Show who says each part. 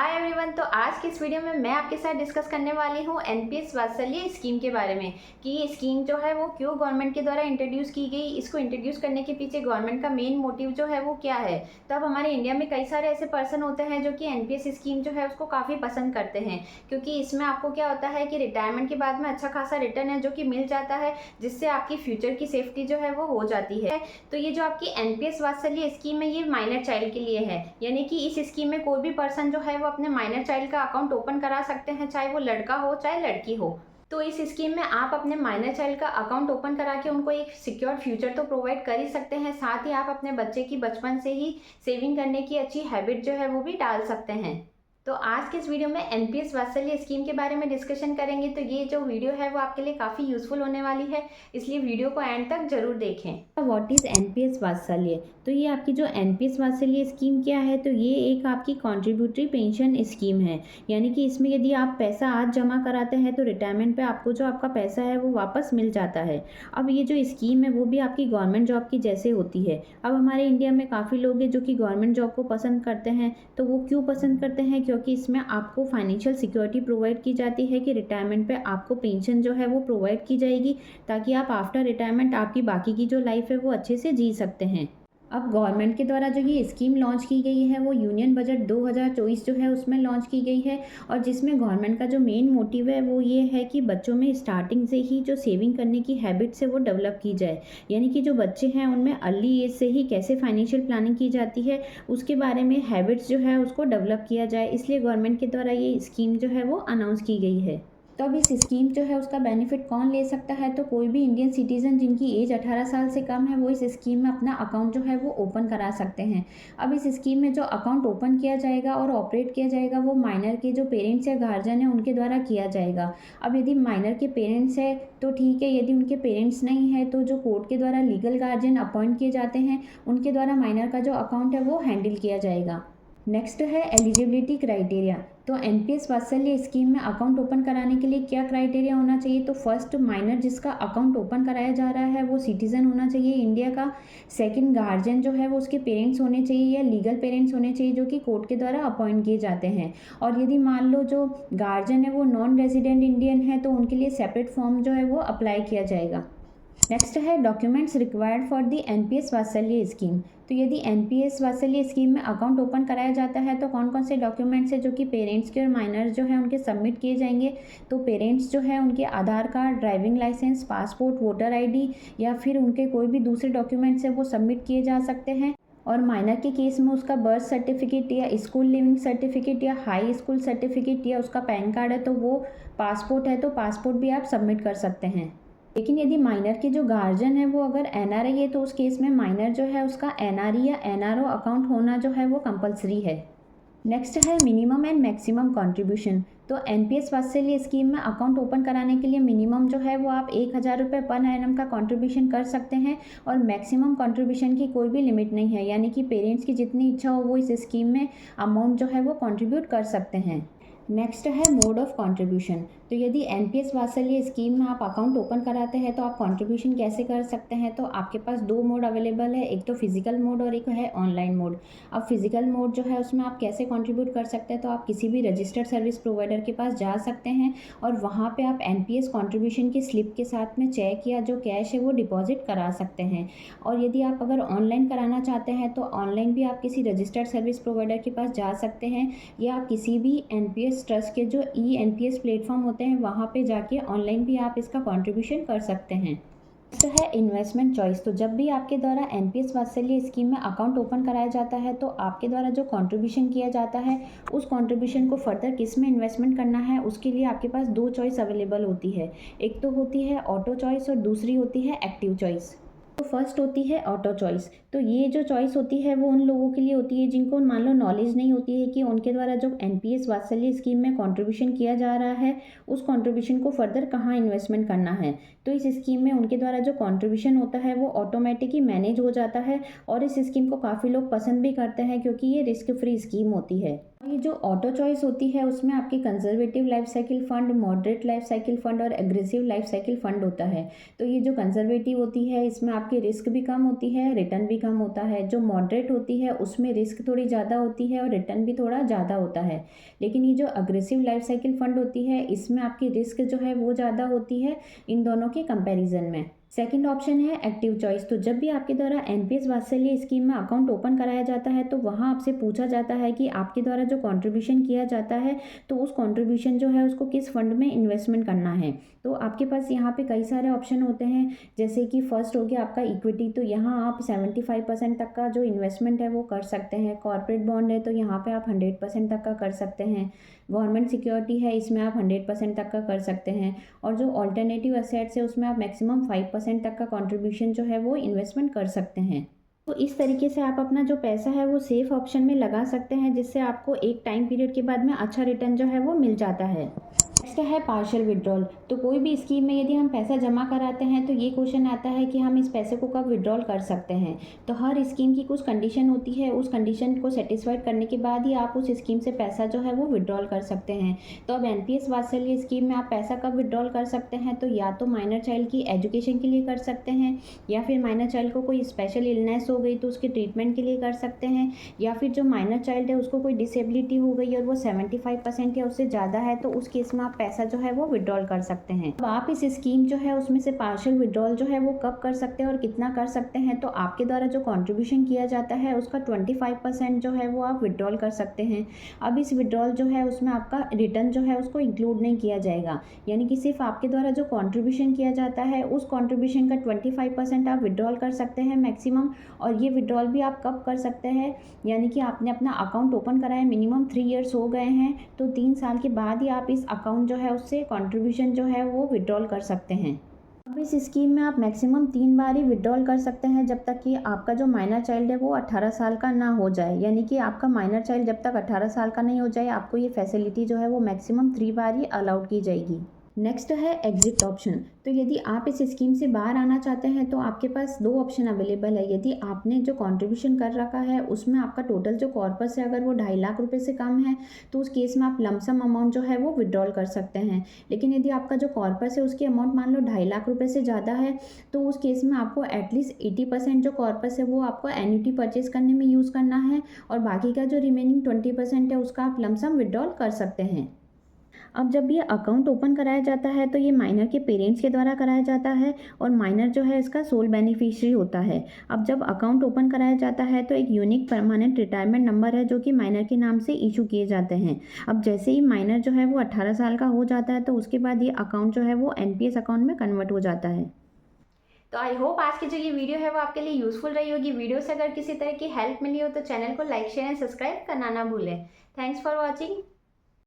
Speaker 1: Hi everyone. तो आज की इस वीडियो में मैं आपके साथ डिस्कस करने वाली हूँ एनपीएस वात्सल्य स्कीम के बारे में कि ये स्कीम जो है वो क्यों गवर्नमेंट के द्वारा इंट्रोड्यूस की गई। इसको इंट्रोड्यूस करने के पीछे गवर्नमेंट का मेन मोटिव जो है वो क्या है। तो अब हमारे इंडिया में कई सारे ऐसे पर्सन होते हैं जो कि एनपीएस स्कीम जो है उसको काफ़ी पसंद करते हैं, क्योंकि इसमें आपको क्या होता है कि रिटायरमेंट के बाद में अच्छा खासा रिटर्न है जो कि मिल जाता है, जिससे आपकी फ्यूचर की सेफ्टी जो है वो हो जाती है। तो ये जो आपकी एनपीएस वात्सल्य स्कीम है ये माइनर चाइल्ड के लिए है, यानी कि इस स्कीम में कोई भी पर्सन जो है वो अपने माइनर चाइल्ड का अकाउंट ओपन करा सकते हैं, चाहे वो लड़का हो चाहे लड़की हो। तो इस स्कीम में आप अपने माइनर चाइल्ड का अकाउंट ओपन करा के उनको एक सिक्योर फ्यूचर तो प्रोवाइड कर ही सकते हैं, साथ ही आप अपने बच्चे की बचपन से ही सेविंग करने की अच्छी हैबिट जो है वो भी डाल सकते हैं। तो आज के इस वीडियो में एनपीएस वात्सल्य स्कीम के बारे में डिस्कशन करेंगे। तो ये जो वीडियो है वो आपके लिए काफ़ी यूजफुल होने वाली है, इसलिए वीडियो को एंड तक जरूर देखें। व्हाट इज़ एनपीएस वात्सल्य? तो ये आपकी जो एनपीएस वात्सल्य स्कीम क्या है, तो ये एक आपकी कॉन्ट्रीब्यूटरी पेंशन स्कीम है, यानी कि इसमें यदि आप पैसा आज जमा कराते हैं तो रिटायरमेंट पे आपको जो आपका पैसा है वो वापस मिल जाता है। अब ये जो स्कीम है वो भी आपकी गवर्नमेंट जॉब की जैसे होती है। अब हमारे इंडिया में काफ़ी लोग हैं जो कि गवर्नमेंट जॉब को पसंद करते हैं। तो वो क्यों पसंद करते हैं? क्योंकि इसमें आपको फाइनेंशियल सिक्योरिटी प्रोवाइड की जाती है कि रिटायरमेंट पे आपको पेंशन जो है वो प्रोवाइड की जाएगी, ताकि आप आफ्टर रिटायरमेंट आपकी बाकी की जो लाइफ है वो अच्छे से जी सकते हैं। अब गवर्नमेंट के द्वारा जो ये स्कीम लॉन्च की गई है वो यूनियन बजट 2024 जो है उसमें लॉन्च की गई है, और जिसमें गवर्नमेंट का जो मेन मोटिव है वो ये है कि बच्चों में स्टार्टिंग से ही जो सेविंग करने की हैबिट्स है वो डेवलप की जाए, यानी कि जो बच्चे हैं उनमें अर्ली एज से ही कैसे फाइनेंशियल प्लानिंग की जाती है उसके बारे में हैबिट्स जो है उसको डेवलप किया जाए, इसलिए गवर्नमेंट के द्वारा ये स्कीम जो है वो अनाउंस की गई है। तो अब इस स्कीम जो है उसका बेनिफिट कौन ले सकता है? तो कोई भी इंडियन सिटीजन जिनकी एज 18 साल से कम है वो इस स्कीम में अपना अकाउंट जो है वो ओपन करा सकते हैं। अब इस स्कीम में जो अकाउंट ओपन किया जाएगा और ऑपरेट किया जाएगा वो माइनर के जो पेरेंट्स या गार्जियन है उनके द्वारा किया जाएगा। अब यदि माइनर के पेरेंट्स है तो ठीक है, यदि उनके पेरेंट्स नहीं है तो जो कोर्ट के द्वारा लीगल गार्जियन अपॉइंट किए जाते हैं उनके द्वारा माइनर का जो अकाउंट है वो हैंडल किया जाएगा। नेक्स्ट है एलिजिबिलिटी क्राइटेरिया। तो एनपीएस वात्सल्य स्कीम में अकाउंट ओपन कराने के लिए क्या क्राइटेरिया होना चाहिए? तो फर्स्ट, माइनर जिसका अकाउंट ओपन कराया जा रहा है वो सिटीजन होना चाहिए इंडिया का। सेकंड, गार्जियन जो है वो उसके पेरेंट्स होने चाहिए या लीगल पेरेंट्स होने चाहिए जो कि कोर्ट के द्वारा अपॉइंट किए जाते हैं। और यदि मान लो जो गार्जियन है वो नॉन रेजिडेंट इंडियन है तो उनके लिए सेपरेट फॉर्म जो है वो अप्लाई किया जाएगा। नेक्स्ट है documents required for the NPS वात्सल्य स्कीम। तो यदि एनपीएस वात्सल्य स्कीम में अकाउंट ओपन कराया जाता है तो कौन कौन से डॉक्यूमेंट्स है जो कि पेरेंट्स के और माइनर्स जो है उनके सबमिट किए जाएंगे? तो पेरेंट्स जो है उनके Aadhaar card, driving licence, passport, voter ID या फिर उनके कोई भी दूसरे डॉक्यूमेंट्स है वो सबमिट किए जा सकते हैं। और माइनर के केस में उसका बर्थ सर्टिफिकेट या स्कूल लिविंग सर्टिफिकेट या हाई स्कूल सर्टिफिकेट या उसका पैन कार्ड है तो वो, पासपोर्ट है तो पासपोर्ट भी आप सबमिट कर सकते हैं। लेकिन यदि माइनर के जो गार्जियन है वो अगर एनआरआई है तो उस केस में माइनर जो है उसका एनआरई या एनआरओ अकाउंट होना जो है वो कंपलसरी है। नेक्स्ट है मिनिमम एंड मैक्सिमम कंट्रीब्यूशन। तो एनपीएस वात्सल्य स्कीम में अकाउंट ओपन कराने के लिए मिनिमम जो है वो आप 1000 रुपये पर एनम का कंट्रीब्यूशन कर सकते हैं, और मैक्सिमम कंट्रीब्यूशन की कोई भी लिमिट नहीं है, यानी कि पेरेंट्स की जितनी इच्छा हो वो इस स्कीम में अमाउंट जो है वो कंट्रीब्यूट कर सकते हैं। नेक्स्ट है मोड ऑफ कंट्रीब्यूशन। तो यदि एनपीएस वात्सल्य स्कीम में आप अकाउंट ओपन कराते हैं तो आप कंट्रीब्यूशन कैसे कर सकते हैं? तो आपके पास दो मोड अवेलेबल है, एक तो फिजिकल मोड और एक है ऑनलाइन मोड। अब फिजिकल मोड जो है उसमें आप कैसे कंट्रीब्यूट कर सकते हैं? तो आप किसी भी रजिस्टर्ड सर्विस प्रोवाइडर के पास जा सकते हैं और वहाँ पर आप एनपीएस कंट्रीब्यूशन की स्लिप के साथ में चेक या जो कैश है वो डिपॉजिट करा सकते हैं। और यदि आप अगर ऑनलाइन कराना चाहते हैं तो ऑनलाइन भी आप किसी रजिस्टर्ड सर्विस प्रोवाइडर के पास जा सकते हैं, या आप किसी भी एनपीएस ट्रस्ट के जो ई एनपीएस प्लेटफॉर्म होते हैं वहाँ पे जाके ऑनलाइन भी आप इसका कंट्रीब्यूशन कर सकते हैं। नेक्स्ट है इन्वेस्टमेंट चॉइस। तो जब भी आपके द्वारा एनपीएस वात्सल्य स्कीम में अकाउंट ओपन कराया जाता है तो आपके द्वारा जो कंट्रीब्यूशन किया जाता है उस कंट्रीब्यूशन को फर्दर किस में इन्वेस्टमेंट करना है उसके लिए आपके पास दो चॉइस अवेलेबल होती है। एक तो होती है ऑटो चॉइस और दूसरी होती है एक्टिव चॉइस। तो फर्स्ट होती है ऑटो चॉइस। तो ये जो चॉइस होती है वो उन लोगों के लिए होती है जिनको मान लो नॉलेज नहीं होती है कि उनके द्वारा जो एनपीएस वात्सल्य स्कीम में कंट्रीब्यूशन किया जा रहा है उस कंट्रीब्यूशन को फर्दर कहाँ इन्वेस्टमेंट करना है। तो इस स्कीम में उनके द्वारा जो कंट्रीब्यूशन होता है वो ऑटोमेटिक ही मैनेज हो जाता है, और इस स्कीम को काफ़ी लोग पसंद भी करते हैं क्योंकि ये रिस्क फ्री स्कीम होती है। ये जो ऑटो चॉइस होती है उसमें आपकी conservative life cycle fund, moderate life cycle fund और एग्रेसिव लाइफ साइकिल फंड होता है। तो ये जो कंजर्वेटिव होती है इसमें आपकी रिस्क भी कम होती है, रिटर्न भी कम होता है। जो मॉडरेट होती है उसमें रिस्क थोड़ी ज़्यादा होती है और रिटर्न भी थोड़ा ज़्यादा होता है। लेकिन ये जो अग्रेसिव लाइफ साइकिल फंड होती है इसमें आपकी रिस्क जो है वो ज़्यादा होती है इन दोनों के कंपैरिजन में। सेकंड ऑप्शन है एक्टिव चॉइस। तो जब भी आपके द्वारा एनपीएस वात्सल्य स्कीम में अकाउंट ओपन कराया जाता है तो वहाँ आपसे पूछा जाता है कि आपके द्वारा जो कंट्रीब्यूशन किया जाता है तो उस कंट्रीब्यूशन जो है उसको किस फंड में इन्वेस्टमेंट करना है। तो आपके पास यहाँ पे कई सारे ऑप्शन होते हैं, जैसे कि फर्स्ट हो गया आपका इक्विटी। तो यहाँ आप 75% तक का जो इन्वेस्टमेंट है वो कर सकते हैं। कॉर्पोरेट बॉन्ड है तो यहाँ पे आप 100% तक का कर सकते हैं। गवर्नमेंट सिक्योरिटी है इसमें आप 100% तक का कर सकते हैं। और जो ऑल्टरनेटिव एसेट्स है उसमें आप मैक्सिमम 5% तक का कंट्रीब्यूशन जो है वो इन्वेस्टमेंट कर सकते हैं। तो इस तरीके से आप अपना जो पैसा है वो सेफ ऑप्शन में लगा सकते हैं, जिससे आपको एक टाइम पीरियड के बाद में अच्छा रिटर्न जो है वो मिल जाता है। नेक्स्ट है पार्शियल विड्रॉल। तो कोई भी स्कीम में यदि हम पैसा जमा कराते हैं तो ये क्वेश्चन आता है कि हम इस पैसे को कब विड्रॉल कर सकते हैं। तो हर स्कीम की कुछ कंडीशन होती है, उस कंडीशन को सेटिस्फाइड करने के बाद ही आप उस स्कीम से पैसा जो है वो विड्रॉल कर सकते हैं। तो अब एनपीएस वात्सल्य स्कीम में आप पैसा कब विड्रॉल कर सकते हैं, तो या तो माइनर चाइल्ड की एजुकेशन के लिए कर सकते हैं, या फिर माइनर चाइल्ड को कोई स्पेशल इलनेस हो गई तो उसके ट्रीटमेंट के लिए कर सकते हैं, या फिर जो माइनर चाइल्ड है उसको कोई डिसेबिलिटी हो गई और वो 75% या उससे ज़्यादा है तो उस केस में आप पैसा जो है वो विड्रॉल कर सकते हैं। अब आप इस स्कीम जो है उसमें से पार्शियल विड्रॉल जो है वो कब कर सकते हैं और कितना कर सकते हैं, तो आपके द्वारा जो कंट्रीब्यूशन किया जाता है उसका 25% जो है वो आप विड्रॉल कर सकते हैं। अब इस विड्रॉल जो है उसमें आपका रिटर्न जो है उसको इंक्लूड नहीं किया जाएगा, यानी कि सिर्फ आपके द्वारा जो कंट्रीब्यूशन किया जाता है उस कंट्रीब्यूशन का 25% आप विड्रॉल कर सकते हैं मैक्सिमम। और ये विड्रॉल भी आप कब कर सकते हैं, यानी कि आपने अपना अकाउंट ओपन कराया मिनिमम 3 इयर्स हो गए हैं तो 3 साल के बाद ही आप इस अकाउंट जो है उससे कंट्रीब्यूशन जो है वो विड्रॉल कर सकते हैं। अब इस स्कीम में आप मैक्सिमम 3 बार ही विड्रॉल कर सकते हैं जब तक कि आपका जो माइनर चाइल्ड है वो 18 साल का ना हो जाए, यानी कि आपका माइनर चाइल्ड जब तक 18 साल का नहीं हो जाए आपको ये फैसिलिटी जो है वो मैक्सिमम 3 बार ही अलाउड की जाएगी। नेक्स्ट है एग्जिट ऑप्शन। तो यदि आप इस स्कीम से बाहर आना चाहते हैं तो आपके पास 2 ऑप्शन अवेलेबल है। यदि आपने जो कंट्रीब्यूशन कर रखा है उसमें आपका टोटल जो कॉर्पस है अगर वो 2.5 लाख रुपए से कम है तो उस केस में आप लमसम अमाउंट जो है वो विड्रॉल कर सकते हैं। लेकिन यदि आपका जो कॉर्पस है उसकी अमाउंट मान लो 2.5 लाख रुपए से ज़्यादा है तो उस केस में आपको एटलीस्ट 80% जो कॉर्पस है वो आपको एन्युटी परचेज करने में यूज़ करना है और बाकी का जो रिमेनिंग 20% है उसका आप लमसम विड्रॉल कर सकते हैं। अब जब ये अकाउंट ओपन कराया जाता है तो ये माइनर के पेरेंट्स के द्वारा कराया जाता है और माइनर जो है इसका सोल बेनिफिशियरी होता है। अब जब अकाउंट ओपन कराया जाता है तो एक यूनिक परमानेंट रिटायरमेंट नंबर है जो कि माइनर के नाम से इशू किए जाते हैं। अब जैसे ही माइनर जो है वो 18 साल का हो जाता है तो उसके बाद ये अकाउंट जो है वो एनपीएस अकाउंट में कन्वर्ट हो जाता है। तो आई होप आज की जो ये वीडियो है वो आपके लिए यूजफुल रही होगी। वीडियो से अगर किसी तरह की हेल्प मिली हो तो चैनल को लाइक शेयर एंड सब्सक्राइब करना ना भूलें। Thanks for watching.